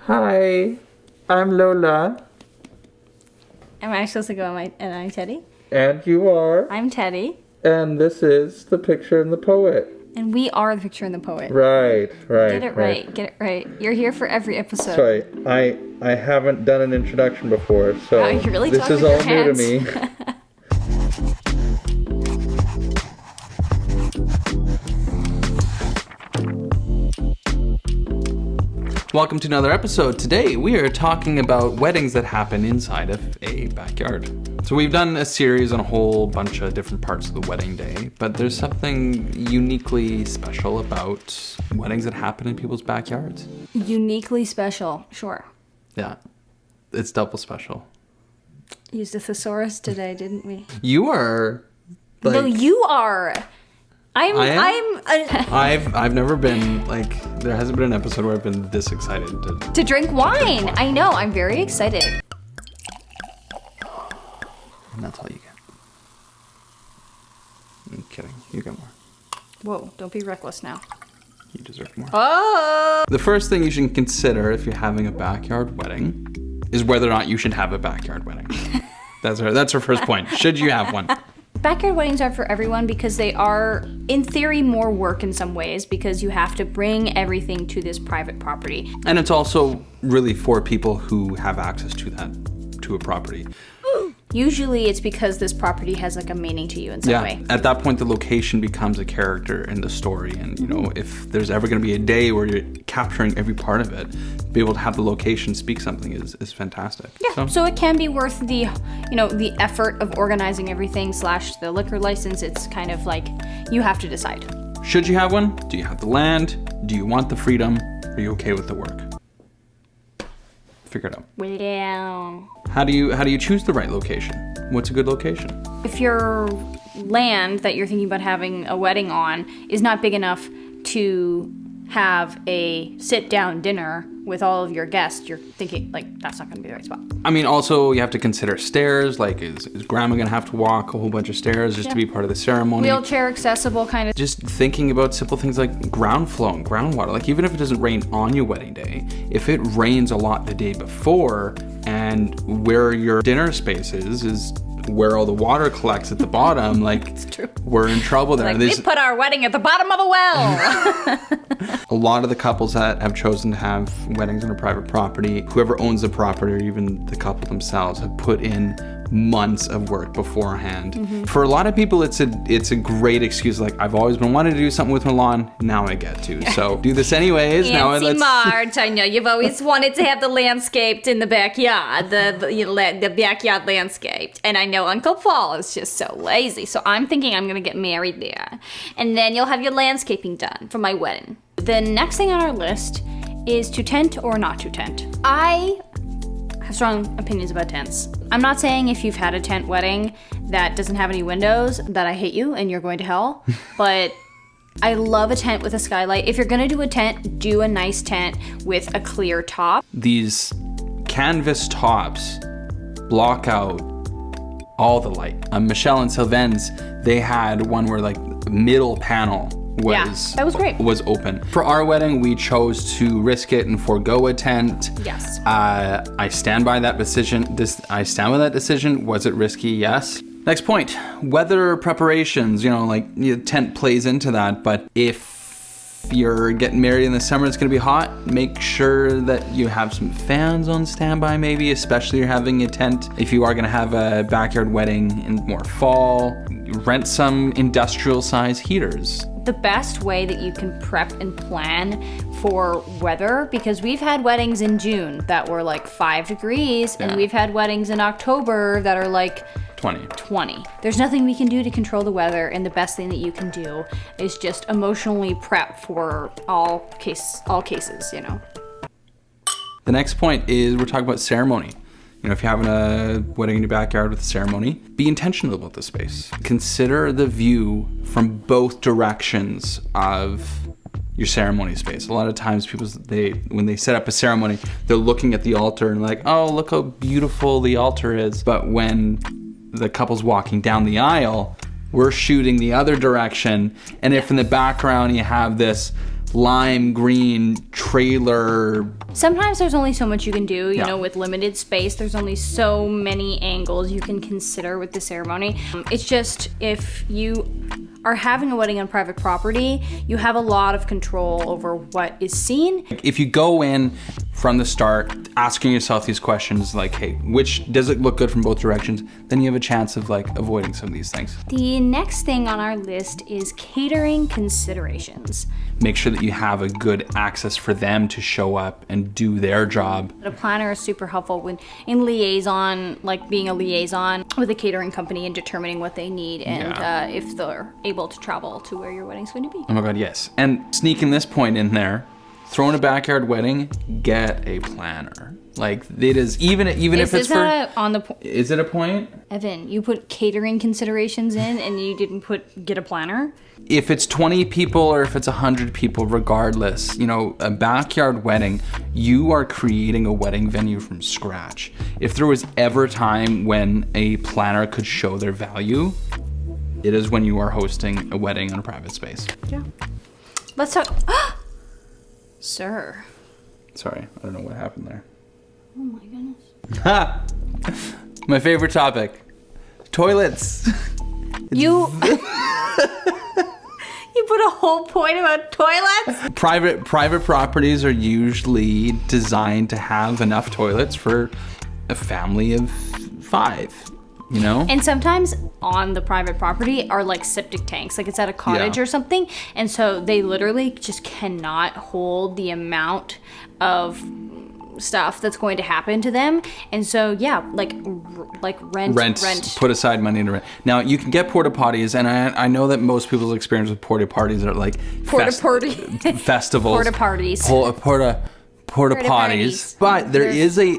Hi, I'm Lola. Am I supposed to go, and I'm Teddy? And you are. I'm Teddy. And this is The Picture and the Poet. And we are The Picture and the Poet. Right. Get it right. You're here for every episode. Sorry, I haven't done an introduction before, so Wow, you're really this is all new to me. Welcome to another episode. Today we are talking about weddings that happen inside of a backyard. So we've done a series on a whole bunch of different parts of the wedding day, but there's something uniquely special about weddings that happen in people's backyards. Uniquely special, sure. Yeah, it's double special. Used a thesaurus today, didn't we? You are. No, you are. I've never been, there hasn't been an episode where I've been this excited to drink wine. I know, I'm very excited. And that's all you get. I'm kidding, you get more. Whoa, don't be reckless now. You deserve more. Oh! The first thing you should consider if you're having a backyard wedding is whether or not you should have a backyard wedding. That's our first point. Should you have one? Backyard weddings are for everyone because they are, in theory, more work in some ways because you have to bring everything to this private property. And it's also really for people who have access to a property. Usually it's because this property has a meaning to you in some way. At that point, the location becomes a character in the story. And, if there's ever going to be a day where you're capturing every part of it, be able to have the location speak something is fantastic. Yeah, so it can be worth the effort of organizing everything / the liquor license. It's kind of like you have to decide. Should you have one? Do you have the land? Do you want the freedom? Are you okay with the work? Figure it out. Well, How do you choose the right location? What's a good location? If your land that you're thinking about having a wedding on is not big enough to have a sit-down dinner with all of your guests, you're thinking, that's not going to be the right spot. I mean, also, you have to consider stairs. Is grandma going to have to walk a whole bunch of stairs just to be part of the ceremony? Wheelchair accessible kind of. Just thinking about simple things like ground flow and groundwater. Even if it doesn't rain on your wedding day, if it rains a lot the day before and where your dinner space is where all the water collects at the bottom, it's true. We're in trouble there. We put our wedding at the bottom of a well. A lot of the couples that have chosen to have weddings on a private property, whoever owns the property or even the couple themselves have put in months of work beforehand. Mm-hmm. For a lot of people, it's a great excuse. I've always been wanting to do something with my lawn. Now I get to. So do this anyways. Marge, I know you've always wanted to have the landscaped in the backyard, the backyard landscaped. And I know Uncle Paul is just so lazy. So I'm thinking I'm going to get married there. And then you'll have your landscaping done for my wedding. The next thing on our list is to tent or not to tent. I have strong opinions about tents. I'm not saying if you've had a tent wedding that doesn't have any windows that I hate you and you're going to hell, but I love a tent with a skylight. If you're gonna do a tent, do a nice tent with a clear top. These canvas tops block out all the light. Michelle and Sylvain's, they had one where the middle panel that was great. Was open. For our wedding, we chose to risk it and forego a tent. Yes. I stand by that decision. Was it risky? Yes. Next point, weather preparations. The tent plays into that. But if you're getting married in the summer, it's going to be hot. Make sure that you have some fans on standby, maybe, especially if you're having a tent. If you are going to have a backyard wedding in more fall, rent some industrial size heaters. The best way that you can prep and plan for weather, because we've had weddings in June that were 5 degrees, and we've had weddings in October that are 20. There's nothing we can do to control the weather, and the best thing that you can do is just emotionally prep for all cases. The next point is we're talking about ceremony. If you're having a wedding in your backyard with a ceremony, be intentional about the space. Consider the view from both directions of your ceremony space. A lot of times people, when they set up a ceremony, they're looking at the altar and oh, look how beautiful the altar is. But when the couple's walking down the aisle, we're shooting the other direction. And if in the background you have this lime green trailer. Sometimes there's only so much you can do, you Yeah. know, with limited space. There's only so many angles you can consider with the ceremony. It's just if you are having a wedding on private property, you have a lot of control over what is seen. If you go in from the start asking yourself these questions like, hey, which does it look good from both directions, then you have a chance of like avoiding some of these things. The next thing on our list is catering considerations. Make sure that you have a good access for them to show up and do their job. A planner is super helpful when in liaison, like being a liaison with a catering company and determining what they need and if they're able to travel to where your wedding's going to be. Oh my God, yes. And sneaking this point in there, throwing a backyard wedding, get a planner. Like it is, even if it's for... Is it a point? Evan, you put catering considerations in and you didn't get a planner? If it's 20 people or if it's 100 people, regardless, you know, a backyard wedding, you are creating a wedding venue from scratch. If there was ever a time when a planner could show their value, it is when you are hosting a wedding in a private space. Yeah. Let's talk. Sir. Sorry, I don't know what happened there. Oh my goodness. My favorite topic. Toilets. You put a whole point about toilets? Private properties are usually designed to have enough toilets for a family of 5, you know? And sometimes on the private property are like septic tanks, like it's at a cottage or something. And so they literally just cannot hold the amount of stuff that's going to happen to them. And so, yeah, like rent. Put aside money to rent. Now, you can get porta potties, and I know that most people's experience with porta potties are like festivals. Porta parties. Porta potties. But there is a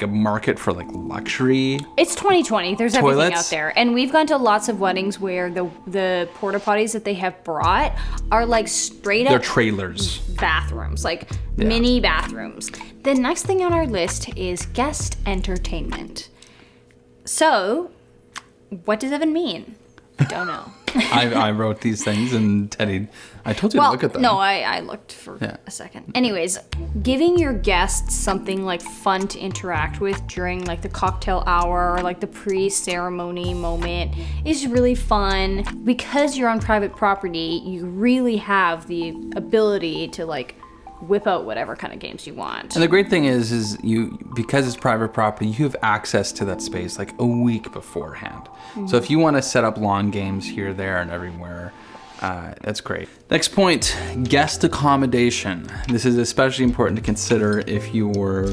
market for like luxury. It's 2020. There's toilets. Everything out there. And we've gone to lots of weddings where the porta potties that they have brought are like straight up They're trailers. Bathrooms, like mini bathrooms. The next thing on our list is guest entertainment. So, what does Evan mean? Don't know. I wrote these things, and Teddy, I told you to look at them. No, I looked for a second. Anyways, giving your guests something like fun to interact with during like the cocktail hour or like the pre-ceremony moment is really fun. Because you're on private property, you really have the ability to like whip out whatever kind of games you want. And the great thing is you, because it's private property, you have access to that space like a week beforehand. Mm-hmm. So if you want to set up lawn games here, there, and everywhere, that's great. Next point, guest accommodation. This is especially important to consider if your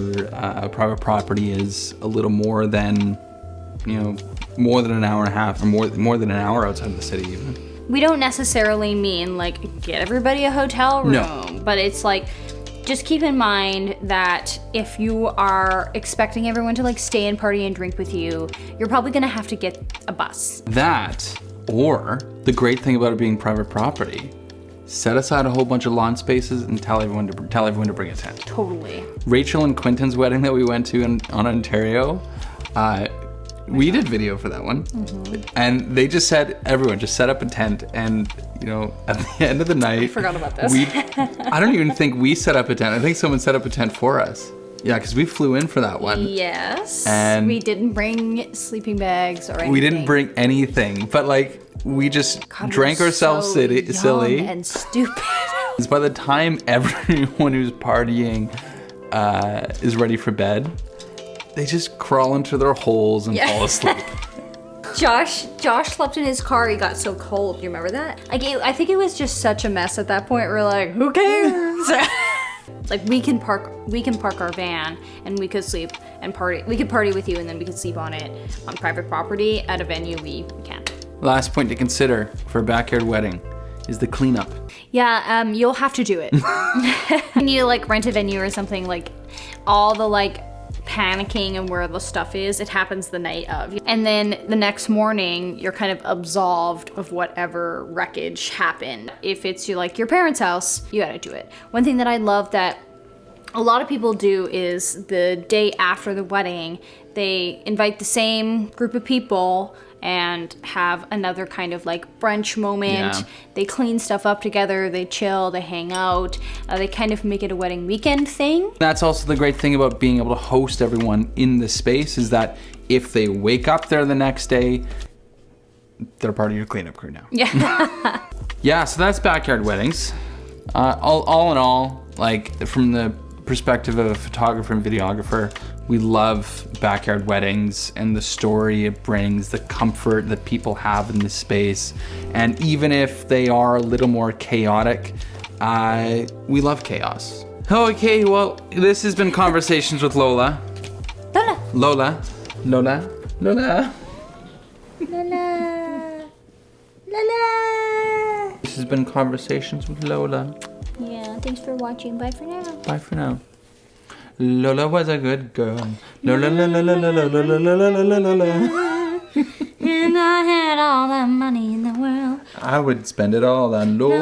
private property is a little more than, more than an hour and a half or more than an hour outside of the city even. We don't necessarily mean like get everybody a hotel room, but it's like just keep in mind that if you are expecting everyone to like stay and party and drink with you, you're probably gonna have to get a bus. That, or the great thing about it being private property, set aside a whole bunch of lawn spaces and tell everyone to bring a tent. Totally. Rachel and Quinton's wedding that we went to on Ontario, we did video for that one, and they just said, everyone just set up a tent, and at the end of the night, I forgot about this. I don't even think we set up a tent. I think someone set up a tent for us. Yeah, because we flew in for that one. Yes. And we didn't bring sleeping bags or anything. We didn't bring anything, but like we just drank ourselves silly and stupid. By the time everyone who's partying is ready for bed, they just crawl into their holes and fall asleep. Josh slept in his car. He got so cold. Do you remember that? Like, I think it was just such a mess at that point. We're like, who cares? Like, we can park our van and we could sleep and party. We could party with you and then we could sleep on it on private property. At a venue, we can't. Last point to consider for a backyard wedding is the cleanup. Yeah, you'll have to do it. You need to like rent a venue or something. Like, all the like panicking and where the stuff is, it happens the night of, and then the next morning you're kind of absolved of whatever wreckage happened. If it's your parents' house, you gotta do it. One thing that I love that a lot of people do is the day after the wedding, they invite the same group of people and have another kind of like brunch moment. Yeah. They clean stuff up together, they chill, they hang out, they kind of make it a wedding weekend thing. That's also the great thing about being able to host everyone in the space is that if they wake up there the next day, they're part of your cleanup crew now. Yeah. Yeah, so that's backyard weddings. All in all, like from the perspective of a photographer and videographer, we love backyard weddings and the story it brings, the comfort that people have in this space. And even if they are a little more chaotic, we love chaos. Okay, well, this has been Conversations with Lola. Lola. Lola. Lola. This has been Conversations with Lola. Yeah, thanks for watching. Bye for now. Bye for now. Lola was a good girl. Lola, la, la, la, la, la, la, la, la, la, la, la. And I had all the money in the world. I would spend it all on Lola.